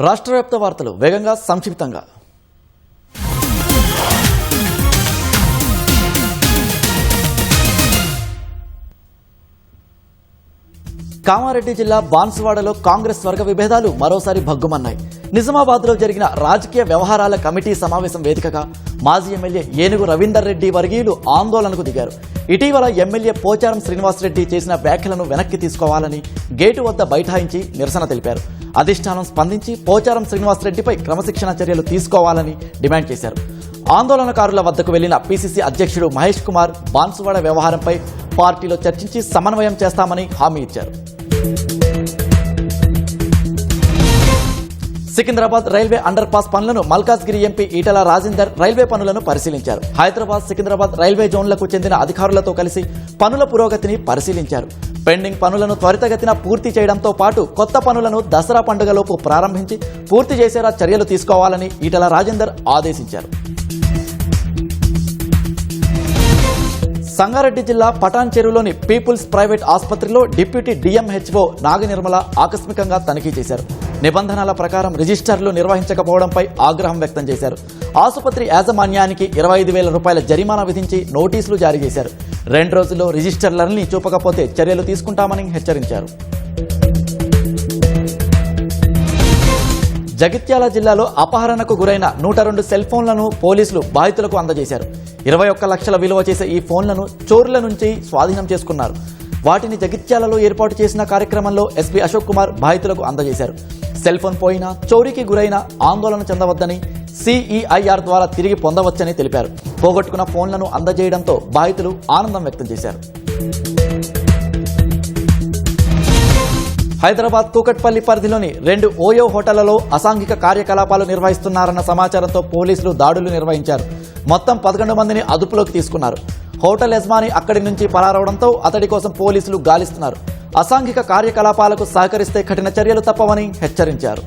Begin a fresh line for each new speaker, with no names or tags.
రాష్ట్ర వ్యాప్త వార్తలు వేగంగా సంక్షిప్తంగా. కామారెడ్డి జిల్లా బాన్సువాడలో కాంగ్రెస్ వర్గ విభేదాలు మరోసారి భగ్గుమన్నాయి. నిజామాబాద్లో జరిగిన రాజకీయ వ్యవహారాల కమిటీ సమావేశం వేదికగా మాజీ ఎమ్మెల్యే ఏనుగు రవీందర్ రెడ్డి వర్గీయులు ఆందోళనకు దిగారు. ఇటీవల ఎమ్మెల్యే పోచారం శ్రీనివాసరెడ్డి చేసిన వ్యాఖ్యలను వెనక్కి తీసుకోవాలని గేటు వద్ద బైఠాయించి నిరసన తెలిపారు. అధిష్టానం స్పందించి పోచారం శ్రీనివాసరెడ్డిపై క్రమశిక్షణ చర్యలు తీసుకోవాలని డిమాండ్ చేశారు. ఆందోళనకారుల వద్దకు వెళ్లిన పీసీసీ అధ్యక్షుడు మహేష్ కుమార్ బాన్సువాడ వ్యవహారంపై పార్టీలో చర్చించి సమన్వయం చేస్తామని హామీ ఇచ్చారు. సికింద్రాబాద్ రైల్వే అండర్ పాస్ పనులను మల్కాజ్గిరి ఎంపీ ఈటల రాజేందర్ రైల్వే పనులను పరిశీలించారు. హైదరాబాద్ సికింద్రాబాద్ రైల్వే జోన్లకు చెందిన అధికారులతో కలిసి పనుల పురోగతిని పరిశీలించారు. పెండింగ్ పనులను త్వరితగతిన పూర్తి చేయడంతో పాటు కొత్త పనులను దసరా పండుగలోపు ప్రారంభించి పూర్తి చేసేలా చర్యలు తీసుకోవాలని ఈటల రాజేందర్ ఆదేశించారు. సంగారెడ్డి జిల్లా పటాన్ చెరువులోని పీపుల్స్ ప్రైవేట్ ఆసుపత్రిలో డిప్యూటీ డిఎంహెచ్ఓ నాగనిర్మల ఆకస్మికంగా తనిఖీ చేశారు. నిబంధనల ప్రకారం రిజిస్టర్లు నిర్వహించకపోవడంపై ఆగ్రహం వ్యక్తం చేశారు. ఆసుపత్రి యాజమాన్యానికి 25,000 రూపాయల జరిమానా విధించి నోటీసులు జారీ చేశారు. 2 రోజుల్లో రిజిస్టర్లని చూపకపోతే చర్యలు తీసుకుంటామని హెచ్చరించారు. జగిత్యాల జిల్లాలో అపహరణకు గురైన 102 సెల్ ఫోన్లను పోలీసులు బాధితులకు అందజేశారు. 21 లక్షల విలువ చేసే ఈ ఫోన్లను చోరుల నుంచి స్వాధీనం చేసుకున్నారు. వాటిని జగిత్యాలలో ఏర్పాటు చేసిన కార్యక్రమంలో ఎస్పీ అశోక్ కుమార్ బాధితులకు అందజేశారు. సెల్ ఫోన్ పోయినా చోరీకి గురైన ఆందోళన చెందవద్దని సిఈఐఆర్ ద్వారా తిరిగి పొందవచ్చని తెలిపారు. పోగొట్టుకున్న ఫోన్లను అందజేయడంతో బాధితులు ఆనందం వ్యక్తం చేశారు. హైదరాబాద్ కూకట్పల్లి పరిధిలోని 2 ఓయో హోటళ్లలో అసాంఘిక కార్యకలాపాలు నిర్వహిస్తున్నారన్న సమాచారంతో పోలీసులు దాడులు నిర్వహించారు. మొత్తం 11 మందిని అదుపులోకి తీసుకున్నారు. హోటల్ యజమాని అక్కడి నుంచి పరారవడంతో అతడి కోసం పోలీసులు గాలిస్తున్నారు. అసాంఘిక కార్యకలాపాలకు సహకరిస్తే కఠిన చర్యలు తప్పవని హెచ్చరించారు.